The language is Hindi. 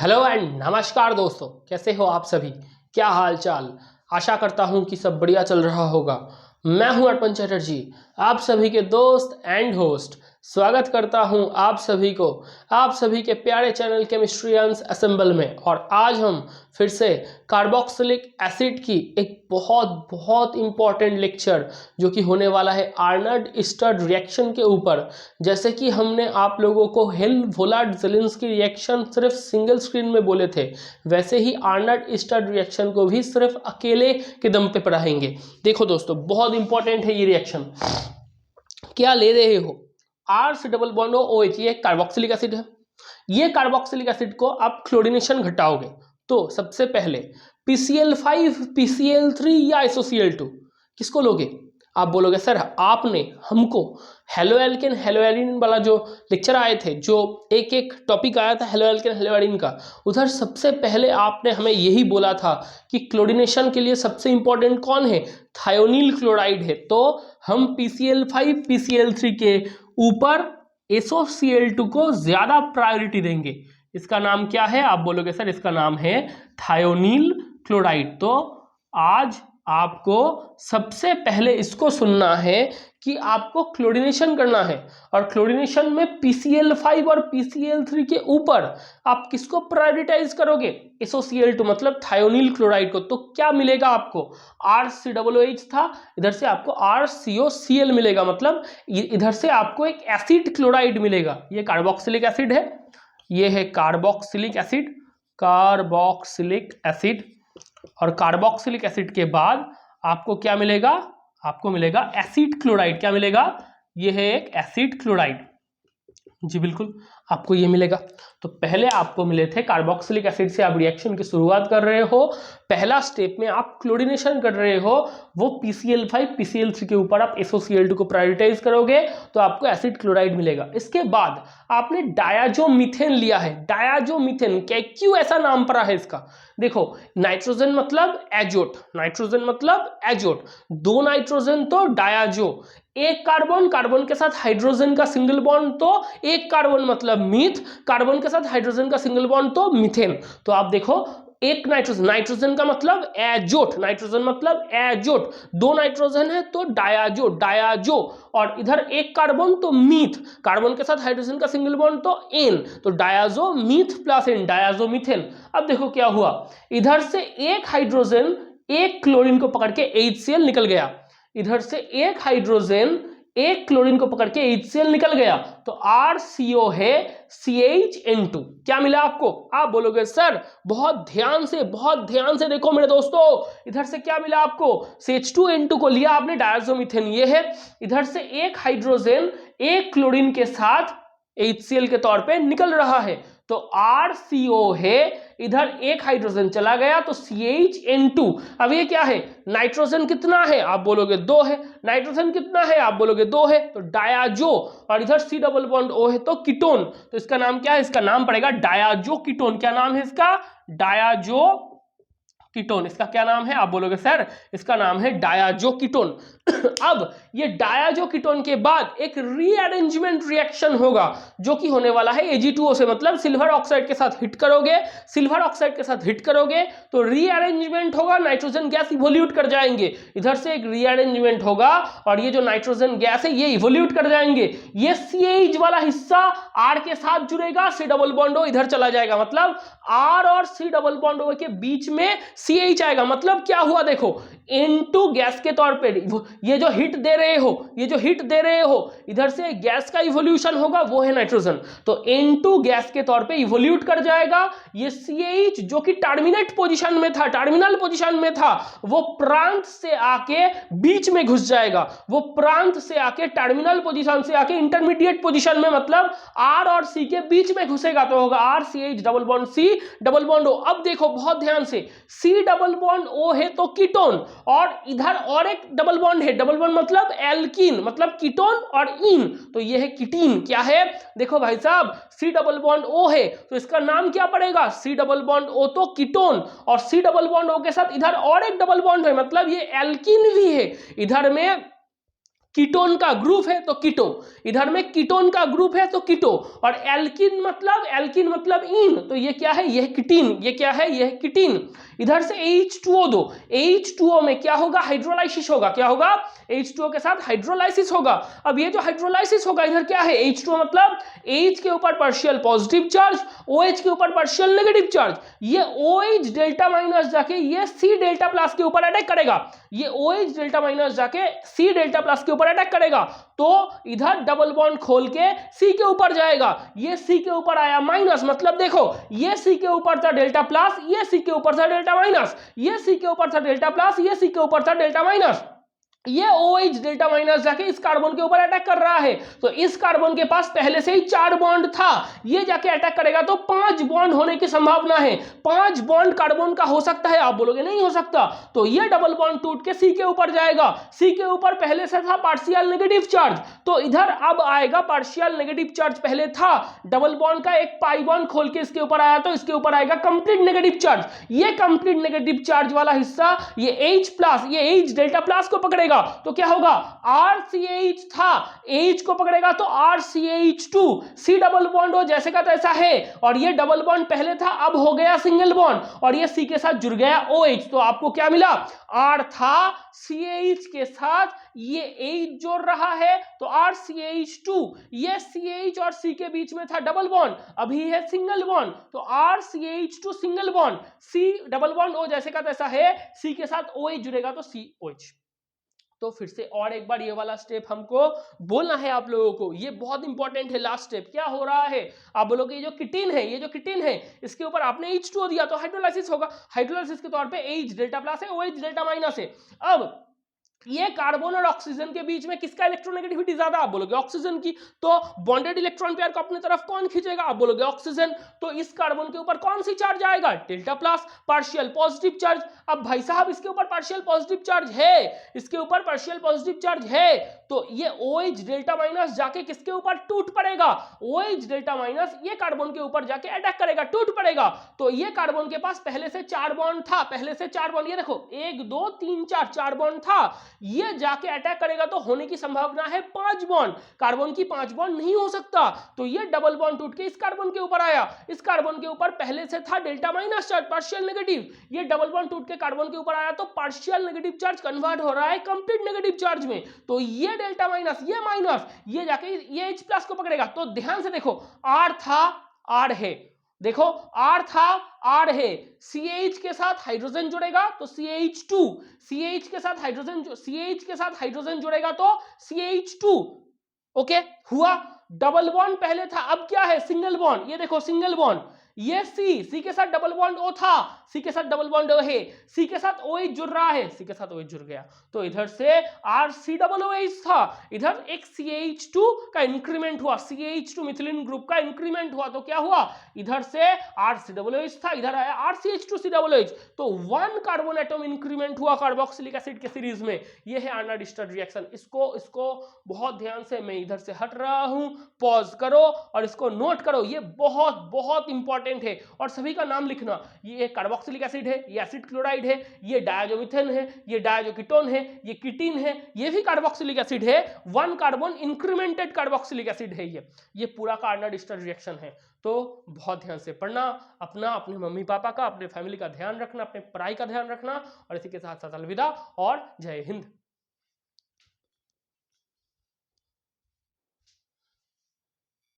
हेलो एंड नमस्कार दोस्तों, कैसे हो आप सभी। क्या हाल चाल। आशा करता हूं कि सब बढ़िया चल रहा होगा। मैं हूं अर्पण चटर्जी, आप सभी के दोस्त एंड होस्ट। स्वागत करता हूं आप सभी को आप सभी के प्यारे चैनल केमिस्ट्रियंस असेंबल में। और आज हम फिर से कार्बोक्सिलिक एसिड की एक बहुत बहुत इंपॉर्टेंट लेक्चर जो कि होने वाला है आर्नल्ड स्टड रिएक्शन के ऊपर। जैसे कि हमने आप लोगों को हेल-वोलार्ड-ज़ेलिंस्की रिएक्शन सिर्फ सिंगल स्क्रीन में बोले थे, वैसे ही आर्नल्ड स्टड रिएक्शन को भी सिर्फ अकेले के दम पे पढ़ाएंगे। देखो दोस्तों, बहुत इंपॉर्टेंट है ये रिएक्शन। क्या ले रहे हो, R C double bond OH, ये कार्बोक्सिलिक एसिड है। ये कार्बोक्सिलिक एसिड को आप क्लोरीनेशन घटाओगे तो सबसे पहले PCl5 PCl3 या ISOCl2 किसको लोगे। आप बोलोगे सर आपने हमको हेलोएल्केन हेलोएरिन वाला जो लेक्चर आए थे, जो एक एक टॉपिक आया था हेलोएल्केन हेलोएरिन का, उधर सबसे पहले आपने हमें यही बोला था कि क्लोरीनेशन के लिए सबसे इंपॉर्टेंट कौन है, थायोनील क्लोराइड है। तो हम PCl5 PCl3 के ऊपर SOCl2 को ज्यादा प्रायोरिटी देंगे। इसका नाम क्या है, आप बोलोगे सर इसका नाम है थायोनील क्लोराइड। तो आज आपको सबसे पहले इसको सुनना है कि आपको क्लोरीनेशन करना है, और क्लोरीनेशन में PCl5 और PCl3 के ऊपर आप किसको प्रायोरिटाइज करोगे, SOCl2 मतलब थायोनील क्लोराइड को। तो क्या मिलेगा आपको, RCOOH था, इधर से आपको RCOCl मिलेगा, मतलब इधर से आपको एक एसिड क्लोराइड मिलेगा। ये कार्बोक्सिलिक एसिड है, ये है कार्बोक्सिलिक एसिड, कार्बोक्सिलिक एसिड। और कार्बोक्सिलिक एसिड के बाद आपको क्या मिलेगा, आपको मिलेगा एसिड क्लोराइड। क्या मिलेगा, ये है एक एसिड क्लोराइड। जी बिल्कुल, आपको ये मिलेगा। तो पहले आपको मिले थे कार्बोक्सिलिक एसिड से आप रिएक्शन की शुरुआत कर रहे हो, पहला स्टेप में आप क्लोरीनेशन कर रहे हो, वो PCl5 PCl3 के ऊपर आप SOCl2 को प्रायोरिटाइज करोगे तो आपको एसिड क्लोराइड मिलेगा। इसके बाद आपने डायाजोमीथेन लिया है। डायाजोमीथेन क्यों ऐसा नाम पड़ा है इसका, देखो नाइट्रोजन मतलब एजोट, नाइट्रोजन मतलब एजोट, दो नाइट्रोजन तो डायाजो, एक कार्बन, कार्बन के साथ हाइड्रोजन का सिंगल बॉन्ड तो एक कार्बन मतलब मीथ, कार्बन के साथ हाइड्रोजन का सिंगल बॉन्ड तो मीथेन। तो आप देखो एक नाइट्रोजन, नाइट्रोजन का मतलब एजोट, नाइट्रोजन मतलब एजोट, दो नाइट्रोजन है तो डायाजो, डायाजो, और इधर एक कार्बन तो मीथ, कार्बन के साथ हाइड्रोजन का सिंगल बॉन्ड तो एन, तो डायाजो मीथ प्लस एन, डायाजो मीथेन। अब देखो क्या हुआ, इधर से एक हाइड्रोजन एक क्लोरीन को पकड़ के HCl निकल गया, इधर से एक हाइड्रोजन एक क्लोरीन को पकड़ के HCl निकल गया, तो RCO है CHN2। क्या मिला आपको, आप बोलोगे सर बहुत ध्यान से देखो मेरे दोस्तों, इधर से क्या मिला आपको, CH2N2 को लिया आपने, डायज़ोमीथेन ये है, इधर से एक हाइड्रोजन एक क्लोरीन के साथ HCl के तौर पे निकल रहा है, तो RCO है, इधर एक हाइड्रोजन चला गया तो CHN2। अब ये क्या है, नाइट्रोजन कितना है, आप बोलोगे 2 है, नाइट्रोजन कितना है, आप बोलोगे 2 है, तो डायाजो, और इधर C डबल बॉन्ड O है तो कीटोन, तो इसका नाम क्या है, इसका नाम पड़ेगा डायाजो कीटोन। क्या नाम है इसका, डायाजो कीटोन। इसका क्या नाम है, आप बोलोगे सर इसका नाम है डायाजो कीटोन। अब ये डायाजो कीटोन के बाद एक रीअरेंजमेंट रिएक्शन होगा जो कि होने वाला है Ag2O से, मतलब सिल्वर ऑक्साइड के साथ हिट करोगे, सिल्वर ऑक्साइड के साथ हिट करोगे तो रीअरेंजमेंट होगा, नाइट्रोजन गैस इवोल्यूट कर जाएंगे, इधर से एक रीअरेंजमेंट होगा और ये जो नाइट्रोजन गैस है ये इवोल्यूट कर जाएंगे, ये CH वाला हिस्सा R के साथ जुड़ेगा, C डबल बॉन्ड O इधर चला जाएगा, मतलब R और C डबल बॉन्ड O के बीच में CH आएगा। मतलब क्या हुआ, देखो N2 गैस के तौर पे ये जो हिट दे रहे हो, ये जो हिट दे रहे हो, इधर से गैस का इवोल्यूशन होगा, वो है नाइट्रोजन, तो N2 गैस के तौर पे इवोल्यूट कर जाएगा, ये CH जो कि टर्मिनेट पोजीशन में था, टर्मिनल पोजीशन में था, वो प्रांत से आके बीच में घुस जाएगा, वो प्रांत से आके टर्मिनल पोजीशन से आके इंटरमीडिएट पोजीशन में, मतलब R और C के बीच में घुसेगा, तो होगा RCH double bond C double bond O। अब देखो बहुत ध्यान से, C डबल बॉन्ड O है तो कीटोन, और इधर और एक डबल बॉन्ड है, डबल बॉन्ड मतलब एल्कीन, मतलब कीटोन और इन, तो ये है कीटीन। क्या है, देखो भाई साहब C डबल बॉन्ड O है तो इसका नाम क्या पड़ेगा, C डबल बॉन्ड O तो कीटोन, और C डबल बॉन्ड O के साथ इधर और एक डबल बॉन्ड है, मतलब ये एल्कीन भी है, इधर में कीटोन का ग्रुप है तो कीटो, इधर में कीटोन का ग्रुप है तो कीटो, और एल्किन मतलब इन, तो ये क्या है, यह कीटीन, ये क्या है, यह कीटीन। इधर से H2O दो, H2O में क्या होगा, हाइड्रोलाइसिस होगा, क्या होगा, H2O के साथ हाइड्रोलाइसिस होगा। अब ये जो हाइड्रोलाइसिस होगा इधर क्या है, H2O मतलब H के ऊपर पार्शियल पॉजिटिव चार्ज, OH के ऊपर पार्शियल नेगेटिव चार्ज, ये OH डेल्टा माइनस जाके ये C डेल्टा प्लस के ऊपर अटैक करेगा, ये OH डेल्टा माइनस जाके C डेल्टा प्लस के ऊपर अटैक करेगा, तो इधर डबल बॉन्ड खोल के C के ऊपर जाएगा, ये C के ऊपर आया माइनस, मतलब देखो ये C के ऊपर था डेल्टा प्लस, ये C के ऊपर था डेल्टा माइनस, ये C के ऊपर था डेल्टा प्लस, ये C के ऊपर था डेल्टा माइनस, ये OH डेल्टा माइनस जाके इस कार्बन के ऊपर अटैक कर रहा है, तो इस कार्बन के पास पहले से ही 4 बॉन्ड था, ये जाके अटैक करेगा तो 5 बॉन्ड होने की संभावना है, 5 बॉन्ड कार्बन का हो सकता है, आप बोलोगे नहीं हो सकता, तो ये डबल बॉन्ड टूट के C के ऊपर जाएगा, C के ऊपर पहले से था पार्शियल नेगेटिव चार्ज, तो इधर अब आएगा पार्शियल नेगेटिव चार्ज, पहले था डबल बॉन्ड का एक पाई बॉन्ड खोल के इसके ऊपर आया, तो इसके ऊपर आएगा कंप्लीट नेगेटिव चार्ज, ये कंप्लीट नेगेटिव चार्ज वाला हिस्सा ये H प्लस, ये H डेल्टा प्लस को पकड़ेगा, तो क्या होगा, RCH था, H को पकड़ेगा तो RCH2, C डबल बॉन्ड हो जैसे का तैसा है, और ये डबल बॉन्ड पहले था अब हो गया सिंगल बॉन्ड, और ये C के साथ जुड़ गया OH, तो आपको क्या मिला, R था CH के साथ ये H जोड़ रहा है, तो RCH2, ये CH और C के बीच में था डबल बॉन्ड, अभी है सिंगल बॉन्ड, तो RCH2 single bond, C double bond O जैसे का तैसा है, C के साथ OH जुड़ेगा तो COH। तो फिर से और एक बार ये वाला स्टेप हमको बोलना है आप लोगों को, ये बहुत इंपॉर्टेंट है। लास्ट स्टेप क्या हो रहा है, आप बोलोगे ये जो कीटीन है इसके ऊपर आपने H2O दिया तो हाइड्रोलाइसिस होगा, हाइड्रोलाइसिस के तौर पे H डेल्टा प्लस है, OH डेल्टा माइनस है। अब ये कार्बन और ऑक्सीजन के बीच में किसका इलेक्ट्रोनेगेटिविटी ज्यादा, आप बोलोगे ऑक्सीजन की, तो बॉन्डेड इलेक्ट्रॉन पेयर को अपनी तरफ कौन खींचेगा, आप बोलोगे ऑक्सीजन, तो इस कार्बन के ऊपर कौन सी चार्ज आएगा, delta plus, partial positive charge. अब भाई साहब इसके ऊपर पार्शियल पॉजिटिव चार्ज है, इसके ऊपर पार्शियल पॉजिटिव चार्ज है, तो ये OH डेल्टा माइनस जाके किसके ऊपर टूट पड़ेगा, OH डेल्टा माइनस ये कार्बन के ऊपर जाके अटैक करेगा, टूट पड़ेगा, तो ये कार्बन के पास पहले से 4 बॉन्ड था, पहले से 4 बॉन्ड, ये देखो 1 2 3 4 बॉन्ड था, ये जाके अटैक करेगा तो होने की संभावना है 5 बॉन्ड, कार्बन की 5 बॉन्ड नहीं हो सकता, तो ये डबल बॉन्ड टूट के इस कार्बन के ऊपर आया, इस कार्बन के ऊपर पहले से था delta minus charge partial negative, ये डबल बॉन्ड टूट के कार्बन के ऊपर आया तो पार्शियल नेगेटिव चार्ज कन्वर्ट हो रहा है कंप्लीट नेगेटिव चार्ज में, तो ये डेल्टा माइनस ये माइनस ये जाके ये H प्लस को पकड़ेगा, तो ध्यान से देखो R था R है, देखो R था R है, CH के साथ हाइड्रोजन जुड़ेगा तो CH2, CH के साथ हाइड्रोजन जुड़ेगा तो CH2, ओके हुआ, डबल बॉन्ड पहले था अब क्या है सिंगल बॉन्ड, ये देखो सिंगल बॉन्ड, ये C के साथ डबल बॉन्ड O था, C के साथ डबल बॉन्ड O है, C के साथ OH जुड़ रहा है, C के साथ OH जुड़ गया, तो इधर से RCOOH था, इधर एक CH2 का इंक्रीमेंट हुआ, CH2 मिथिलीन ग्रुप का इंक्रीमेंट हुआ, तो क्या हुआ, इधर से RCOOH था, इधर आया RCH2COOH, तो 1 कार्बन एटम इंक्रीमेंट हुआ कार्बोक्सिलिक एसिड के सीरीज में, ये है आर्नल्ड स्टर्ड रिएक्शन। इसको बहुत ध्यान से, मैं इधर से हट रहा हूं, पॉज करो और इसको नोट करो, ये बहुत बहुत इंपॉर्टेंट है, और सभी का नाम लिखना, ये कार्बोक्सिलिक एसिड है, ये एसिड क्लोराइड है, ये डायजोमिथेन है, ये डायजोकीटोन है, ये कीटीन है, ये भी कार्बोक्सिलिक एसिड है, 1 कार्बन इंक्रीमेंटेड कार्बोक्सिलिक एसिड है, ये पूरा का आर्नल्ड स्टर्ड रिएक्शन है। तो बहुत ध्यान से पढ़ना, अपने मम्मी पापा का, अपने फैमिली का ध्यान रखना, अपने पढ़ाई का ध्यान रखना, और इसी के साथ साथ अलविदा और जय हिंद।